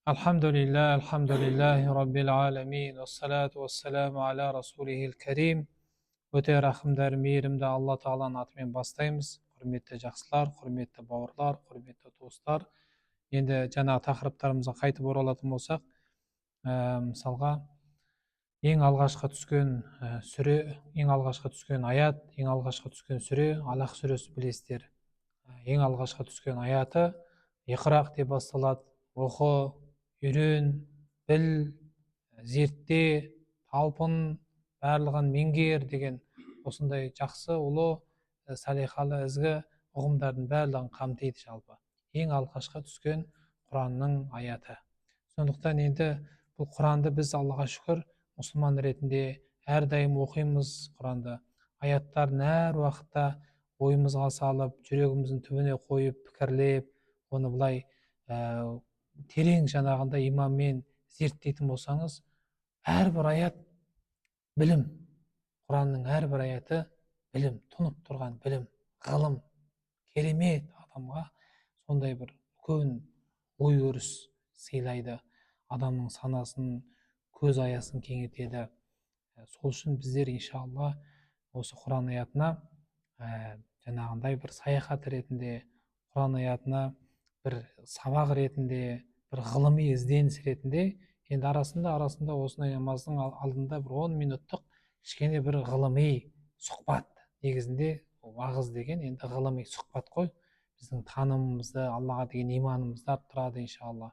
Alhamdulillahi Rabbil alamin, wassalatu wassalamu ala rasulihil карим. Өте рахымдар, мейірімді Алла Тағаланың атымен бастаймыз. Құрметті жақсылар, құрметті бауырлар, құрметті достар. Енді жаңағы тақырыптарымызға қайтып оралатын болсақ, мысалға ең алғашқы түскен сүре, ең алғашқы түскен аят, ең алғашқы түскен сүре Алақ сүресі, білесіздер. Ең алғашқы түскен аяты иқрақ деп басталады. Оқы, үйрен, біл, зертте, талпын, барлығын меңгер деген осындай жақсы, ұлы, салиқалы, ізгі ұғымдардың барлығын қамтиды жалпы. Ең алғашқы түскен Құранның аяты. Сондықтан енді бұл Құранды біз, Аллаға шүкір, мұсылман ретінде әрдайым оқимыз. Құранды аяттарын әр уақытта ойымызға салып, жүрегіміздің түбіне қойып, пікірлеп, оны былай терең жаңағында иманмен зерттейтін болсаңыз, әрбір аят білім. Құранның әрбір аяты білім, тұнып тұрған білім, ғылым, керемет адамға сондай бір үлкен ой өріс сыйлайды, адамның санасын, көз аясын кеңейтеді. Сол үшін біздер иншалла осы Құран аятына жаңағындай бір саяхат ретінде, Құран аятына бір сабақ ретінде, бір ғылыми ізденіс ретінде, енді арасында осындай намаздың алдында бір 10 минуттық кішкене бір ғылыми сұхбат. Негізінде уағыз деген енді ғылыми сұхбат қой. Біздің танымымызды, Аллаға деген иманымызды арттырады иншалла,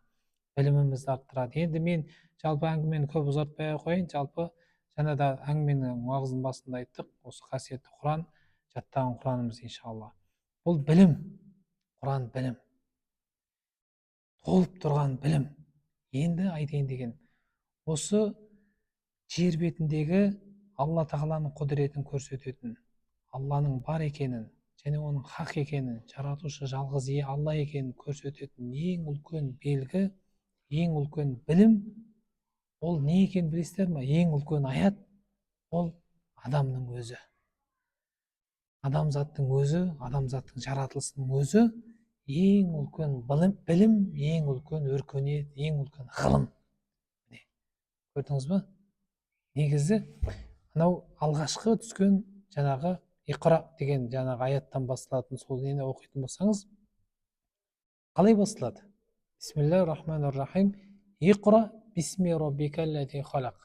білімімізді арттырады. Енді мен жалпы әңгімені көп ұзартпай қояйын. Жалпы жаңа да әңгіменің уағыздың басында айттық, осы қасиетті Құран, жаттаған Құранымыз иншалла. Бұл білім, Құран білім, толып тұрған білім. Енді айтайын деген, осы жер бетіндегі Алла Тағаланың құдіретін көрсететін, Алланың бар екенін және оның хақ екенін, жаратушы жалғыз Алла екенін көрсететін ең үлкен белгі, ең үлкен білім, ол не екенін білесіздер ме? Ең үлкен аят ол адамның өзі. Адамзаттың өзі, адамзаттың жаратылысының өзі ең үлкен білім, ең үлкен өркениет, ең үлкен ғылым. Көрдіңіз бе? Негізі анау алғашқы түскен жаңағы иқра деген жаңағы аяттан басталатын сол нені оқитын болсаңыз, қалай басталады? Бисмиллахир-рахманир-рахим. Иқра бисми роббикаллази халақ.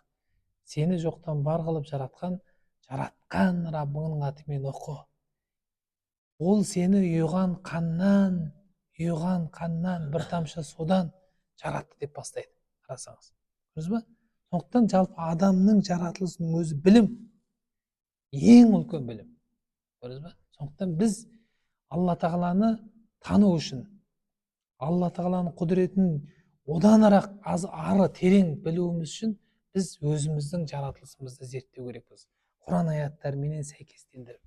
Сені жоқтан бар қылып жаратқан Раббыңның атымен оқы. Ол сені ұйыған қаннан бір тамшы судан жаратты деп бастайды. Қарасаңыз. Көрдіңіз бе? Сондықтан жалпы адамның жаратылысының өзі білім, ең үлкен білім. Көрдіңіз бе? Сондықтан біз Алла Тағаланы тану үшін, Алла Тағаланың құдіретін одан ары терең білуіміз үшін біз өзіміздің жаратылысымызды зерттеу керекпіз. Құран аяттарымен сәйкестендіріп.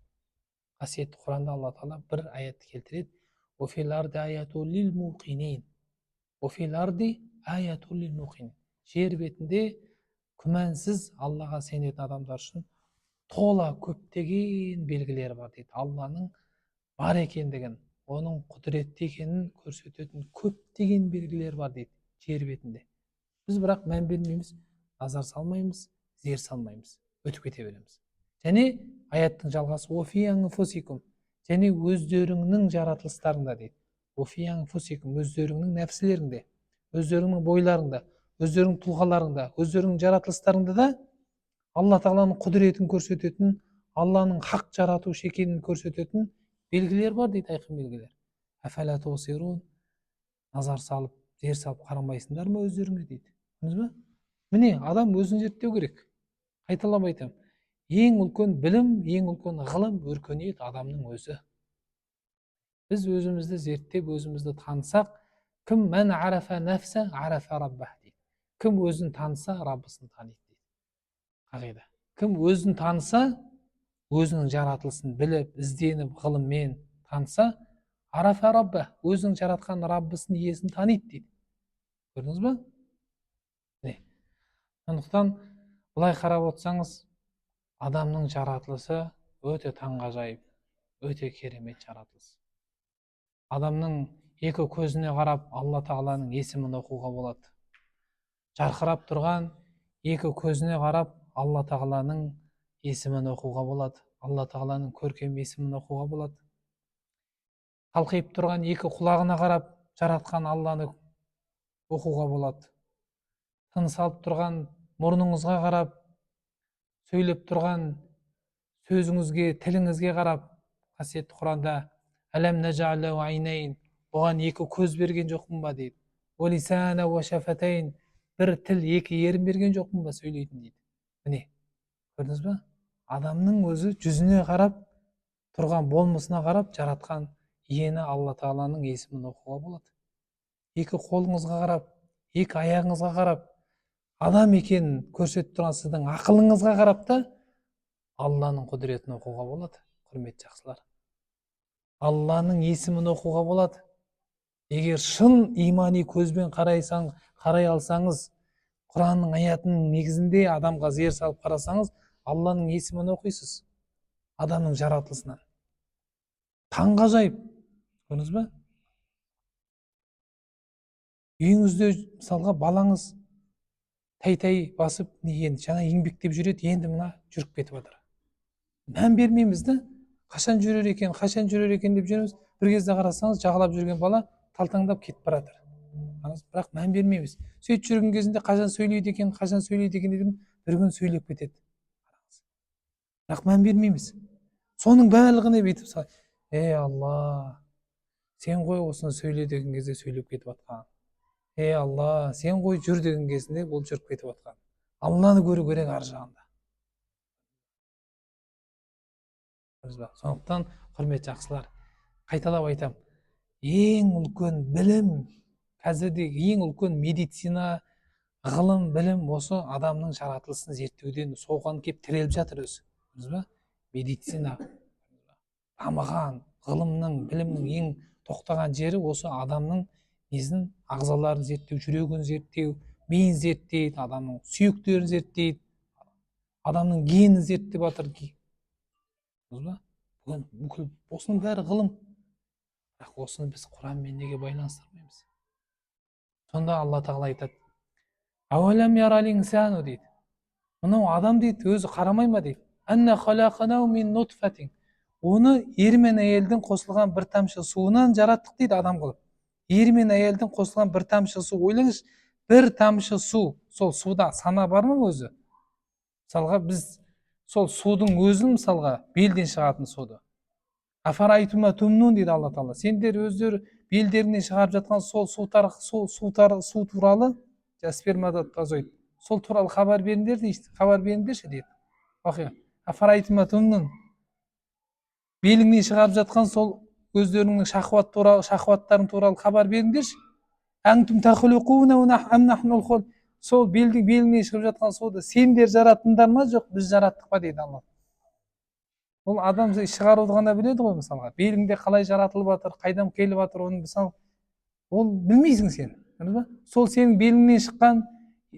Қасиетті Құранда Алла Тағала бір аятты келтіреді. Офил арди аятул лил муқинин. Офил арди аятул лил муқинин. Жер бетінде күмәнсіз Аллаға сенетін адамдар үшін тола көптеген белгілер бар дейді. Алланың бар екендігін, оның құдіретті екенін көрсететін көптеген белгілер бар дейді жер бетінде. Біз бірақ мән бермейміз, назар салмаймыз, зер салмаймыз, өтіп кете береміз. Және аяттың жалғасы офи анфусикум, және өздеріңнің жаратылыстарыңда дейді. Офи анфусикум, өздеріңнің нәпсілеріңде, өздеріңнің бойларыңда, өздеріңнің тұлғаларыңда, өздеріңнің жаратылыстарыңда да Алла Тағаланың құдіретін көрсететін, Алланың хақ жаратушы екенін көрсететін белгілер бар дейді, айқын белгілер. Афала тубсирун, назар салып, зер салып қарамайсыңдар ма өздеріңе дейді. Көрдіңіз бе? Міне, адам өзін зерттеу керек. Қайталап айтамын. Ең үлкен білім, ең үлкен ғылым, өркениет адамның өзі. Біз өзімізді зерттеп, өзімізді танысақ, кім мән арафа нәфса, арафа раббах дейді. Кім өзін таныса, Раббысын таниды дейді. Қағида. Кім өзін таныса, өзінің жаратылысын біліп, ізденіп, ғылыммен таныса, арафа раббах, өзінің жаратқан Раббысын, иесін таниды дейді. Көрдіңіз бе? Сондықтан былай қарап отырсаңыз, адамның жаратылысы өте таңғажайып, өте керемет жаратылыс. Адамның екі көзіне қарап Алла Тағаланың есімін оқуға болады. жарқырап тұрған екі көзіне қарап Алла тағаланың есімін оқуға болады. Алла тағаланың көркем есімін оқуға болады. Қалқиып тұрған екі құлағына қарап жаратқан Алланы оқуға болады. Тыныс алып тұрған мұрныңызға қарап, сөйлеп тұрған сөзіңізге, тіліңізге қарап, қасиетті Құранда әлем нәжәлу айнайын, оған екі көз берген жоқпын ба дейді. Уалисана уа шафатайын, бір тіл, екі ерін берген жоқпын ба сөйлейтін дейді. Міне, көрдіңіз ба? Адамның өзі жүзіне қарап, тұрған болмысына қарап жаратқан иені Алла тағаланың есімін оқуға болады. Екі қолыңызға қарап, екі аяғыңызға қарап, адам екенін көрсетіп тұрған сіздің ақылыңызға қарап та Алланың құдіретін оқуға болады. Құрметті жақсылар, Алланың есімін оқуға болады. Егер шын имани көзбен қарай алсаңыз, Құранның аятының негізінде адамға зер салып қарасаңыз, Алланың есімін оқисыз. Адамның жаратылысынан. Таңғажайып. Көрдіңіз ба? Үйіңізде мысалға балаңыз тәй басып, енді жаңа еңбектеп жүреді, енді мына жүріп кетіп жатыр. Мән бермейміз да, қашан жүрер екен деп жүреміз. Bir кезде қарасаңыз, жағалап жүрген бала талтаңдап кетіп баратыр. Бірақ мән бермейміз. Сөйтіп жүрген кезінде қашан сөйлейді екен деген бір күн сөйлеп кетеді. Бірақ мән бермейміз. Соның барлығын бүйтіп салады. Ей Алла, сен ғой осыны сөйле деген кезде сөйлеп кетіп жатқан. Ей Алла, сен ғой жүр деген кезінде бұл жүріп кетіп жатқан. Алланы көру керек ар жағында. Сондықтан, құрметті жақсылар, қайталап айтам, ең үлкен білім, қазірдегі ең үлкен медицина, ғылым, білім осы адамның жаратылысын зерттеуден соған кеп тіреліп жатыр өзі. Медицина дамыған, ғылымның, білімнің ең тоқтаған жері осы адамның несін, ағзаларын зерттеу, жүрегін зерттеу, миын зерттейді, адамның сүйектерін зерттейді, адамның генін зерттеп жатыр. Бүкіл осының бәрі ғылым. Бірақ осыны біз Құранмен неге байланыстырмаймыз? Сонда Алла тағала айтады, әуәләм ярал инсану дейді. Мынау адам дейді, өзі қарамай ма дейді. Анна халақнау мин нутфатин. Оны ер мен әйелдің қосылған бір тамшы суынан жараттық дейді адам қылып. Ер мен әйелдің қосылған бір тамшы су, ойлаңыз, бір тамшы су, сол суда сана бар ма өзі? Мысалға біз сол судың өзін, мысалға белден шығатын суды. Афарайтума тумнун дейді Алла тағала. Сендер өздері белдерінен шығарып жатқан сол су туралы, сперматозоид, сол туралы хабар беріңдерші дейді. Афарайтума тумнун. Беліңнен шығарып жатқан сол өздерінің шахваттарын туралы хабар беріңдерші. Антум тахлуқуна ам нахнул хул. Сол беліңнен шығып жатқан суды сендер жараттыңдар ма, жоқ біз жараттық па дейді Алла. Ол адам шығаруды ғана біледі ғой, мысалға. Беліңде қалай жаратылып жатыр, қайдан келіп жатыр, оны мысалы, ол білмейсің сен. Сол сенің беліңнен шыққан,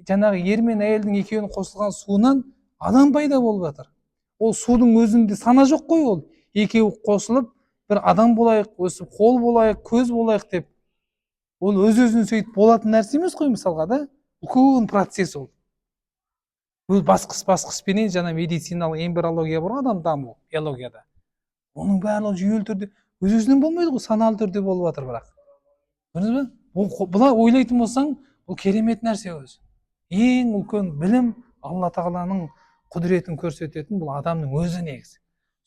жаңағы ер мен әйелдің екеуінің қосылған суынан адам пайда болып жатыр. Ол судың өзінде сана жоқ қой, ол екеуі қосылып, бір адам болайық, өсіп қол болайық, көз болайық деп. Ол өз-өзінен сөйтіп болатын нәрсе емес қой, мысалға да. Үлкен процесс ол. Өз басқышпенен жаңа медициналық эмбриология бар, адам даму биологияда. Оның барлығы жүйелі түрде өз-өзінен болмайды ғой, саналы түрде болып жатыр бірақ. Көрдіңіз бе? Бұлай ойлайтын болсаң, бұл керемет нәрсе өзі. Ең үлкен білім Алла тағаланың құдіретін көрсететін бұл адамның өзі негізі.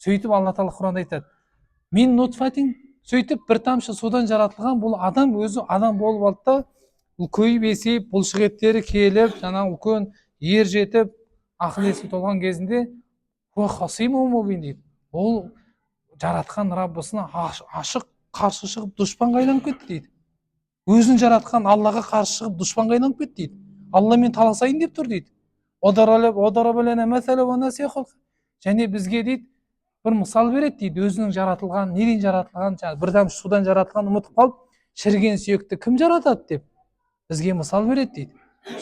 Сөйтіп Алла тағала Құранда айтады, мин нутфатин, сөйтіп бір тамшы судан жаратылған бұл адам өзі адам болып алды да, көйіп есейіп, бұлшық еттері келіп, жаңағы үлкен ер жетіп, ақыл есі толған кезінде дейді. Ол жаратқан Раббысына ашық қарсы шығып дұшпанға айналып кетті дейді. Өзін жаратқан Аллаға қарсы шығып дұшпанға айналып кетті дейді. Алламен таласайын деп тұр дейді. Және бізге дейді бір мысал береді дейді. Өзінің жаратылған, неден жаратылған, бір тамшы судан жаратылған ұмытып қалып, шіріген сүйекті кім жаратады деп бізге мысал береді дейді.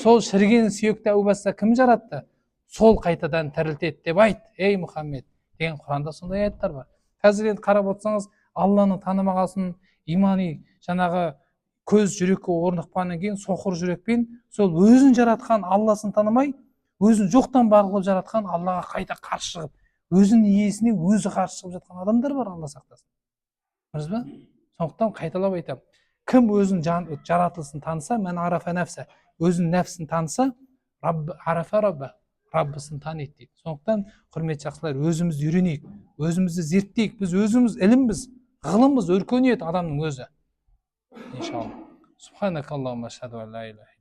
Сол шіріген сүйекті әу баста кім жаратты? Сол қайтадан тірілтеді деп айт, ей Мұхаммед деген Құранда сондай аяттар бар. Қазір енді қарап отырсаңыз, Алланы танымағасын, имани жаңағы көз жүрекке орныққаннан кейін соқыр жүрекпен сол өзін жаратқан Алласын танымай, өзін жоқтан бар қылып жаратқан Аллаға қайта қарсы шығып, өзінің иесіне өзі қарсы шығып жатқан адамдар бар, Алла сақтасын. Дұрыс па? Сондықтан қайталап айтамын. Кім өзінің жаратылысын таныса, мен арафа нәфса, өзінің нәпсін таныса, арафа рабба, Раббысын таниды дейді. Сондықтан, құрметті жақсылар, өзімізді үйренейік, өзімізді зерттейік. Біз өзіміз ілімбіз, ғылымбыз, өркениет адамның өзі. İnşallah. Subhanakallahumma eşhedü en la ilahe